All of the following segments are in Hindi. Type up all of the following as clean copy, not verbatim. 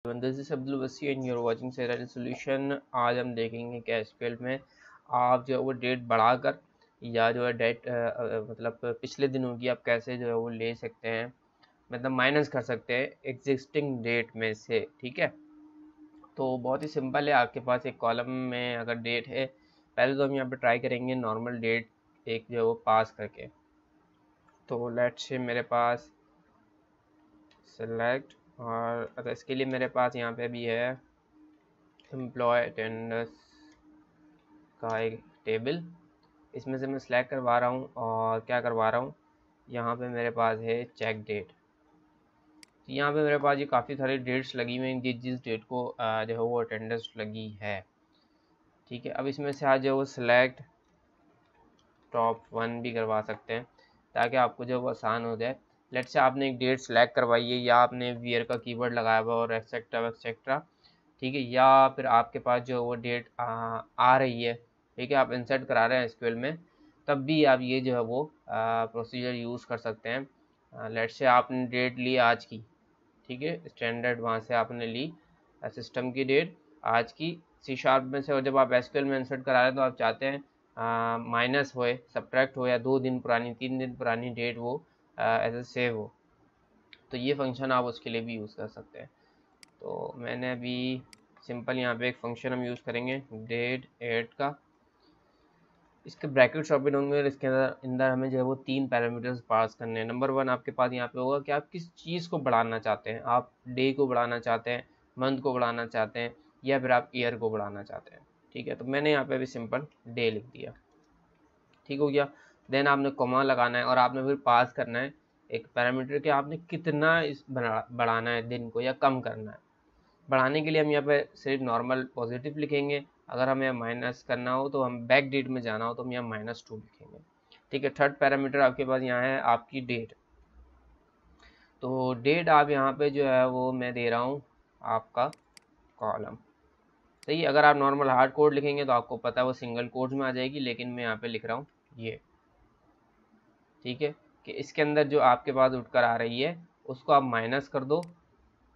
This is Abdul Wasi and you are watching सेरा सॉल्यूशन। आज हम देखेंगे कि एसक्यूएल में आप जो है वो डेट बढ़ाकर या जो है डेट मतलब पिछले दिनों की आप कैसे जो है वो ले सकते हैं, मतलब माइनस कर सकते हैं एग्जिस्टिंग डेट में से। ठीक है, तो बहुत ही सिंपल है। आपके पास एक कॉलम में अगर डेट है, पहले तो हम यहाँ पे ट्राई करेंगे नॉर्मल डेट एक जो है वो पास करके। तो लेट्स से मेरे पास सेलेक्ट, और इसके लिए मेरे पास यहाँ पे भी है एम्प्लॉय अटेंडेंस का एक टेबल। इसमें से मैं सिलेक्ट करवा रहा हूँ और क्या करवा रहा हूँ, यहाँ पे मेरे पास है चेक डेट। तो यहाँ पे मेरे पास ये काफ़ी सारी डेट्स लगी हुई हैं जिस डेट को जो है वो अटेंडेंस लगी है। ठीक है, अब इसमें से आज जो वो सिलेक्ट टॉप 1 भी करवा सकते हैं ताकि आपको जो वो आसान हो जाए। लेट से आपने एक डेट सेलेक्ट करवाई है या आपने वियर का कीवर्ड लगाया हुआ और एक्सेट्रा एक्सेट्रा। ठीक है, या फिर आपके पास जो वो डेट आ रही है, ठीक है, आप इंसर्ट करा रहे हैं एसक्यूएल में, तब भी आप ये जो है वो प्रोसीजर यूज़ कर सकते हैं। लेट से आपने डेट ली आज की, ठीक है, स्टैंडर्ड वहाँ से आपने ली सिस्टम की डेट आज की C# में से, और जब आप एसक्यूएल में इंसर्ट करा रहे हैं तो आप चाहते हैं माइनस होए, सब्ट्रैक्ट हो, या 2 दिन पुरानी 3 दिन पुरानी डेट वो ऐसे सेव हो, तो ये फंक्शन आप उसके लिए भी यूज़ कर सकते हैं। तो मैंने अभी सिंपल यहाँ पे एक फंक्शन हम यूज़ करेंगे डेट एड का। इसके ब्रैकेट्स ओपन होंगे और इसके अंदर हमें जो है वो 3 पैरामीटर्स पास करने हैं। नंबर 1 आपके पास यहाँ पे होगा कि आप किस चीज़ को बढ़ाना चाहते हैं। आप डे को बढ़ाना चाहते हैं, मंथ को बढ़ाना चाहते हैं, या फिर आप ईयर को बढ़ाना चाहते हैं। ठीक है, तो मैंने यहाँ पे भी सिंपल डे लिख दिया। ठीक हो गया। देन आपने कॉमा लगाना है और आपने फिर पास करना है एक पैरामीटर कि आपने कितना इस बढ़ाना है दिन को या कम करना है। बढ़ाने के लिए हम यहाँ पे सिर्फ नॉर्मल पॉजिटिव लिखेंगे। अगर हमें माइनस करना हो तो हम बैक डेट में जाना हो तो हम यहाँ -2 लिखेंगे। ठीक है, थर्ड पैरामीटर आपके पास यहाँ है आपकी डेट। तो डेट आप यहाँ पे जो है वो मैं दे रहा हूँ आपका कॉलम। सही, अगर आप नॉर्मल हार्ड कोड लिखेंगे तो आपको पता है वो सिंगल कोड्स में आ जाएगी, लेकिन मैं यहाँ पे लिख रहा हूँ ये। ठीक है, कि इसके अंदर जो आपके पास उठकर आ रही है उसको आप माइनस कर दो,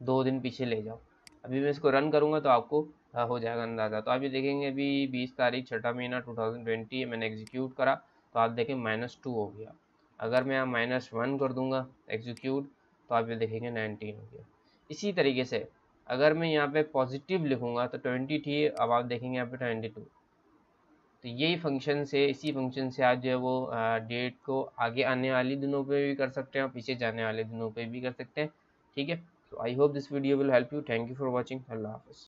2 दिन पीछे ले जाओ। अभी मैं इसको रन करूँगा तो आपको हो जाएगा अंदाज़ा। तो आप ये देखेंगे अभी 20 तारीख 6वां महीना 2020 मैंने एग्जीक्यूट करा तो आप देखें -2 हो गया। अगर मैं यहाँ -1 कर दूंगा एग्जीक्यूट तो आप ये देखेंगे 19 हो गया। इसी तरीके से अगर मैं यहाँ पे पॉजिटिव लिखूँगा तो 20 थी, अब आप देखेंगे यहाँ पे 22। तो यही फंक्शन से, इसी फंक्शन से आप जो है वो डेट को आगे आने वाले दिनों पे भी कर सकते हैं और पीछे जाने वाले दिनों पे भी कर सकते हैं। ठीक है, तो I hope this video will help you. Thank you for watching. Allah हाफिज़।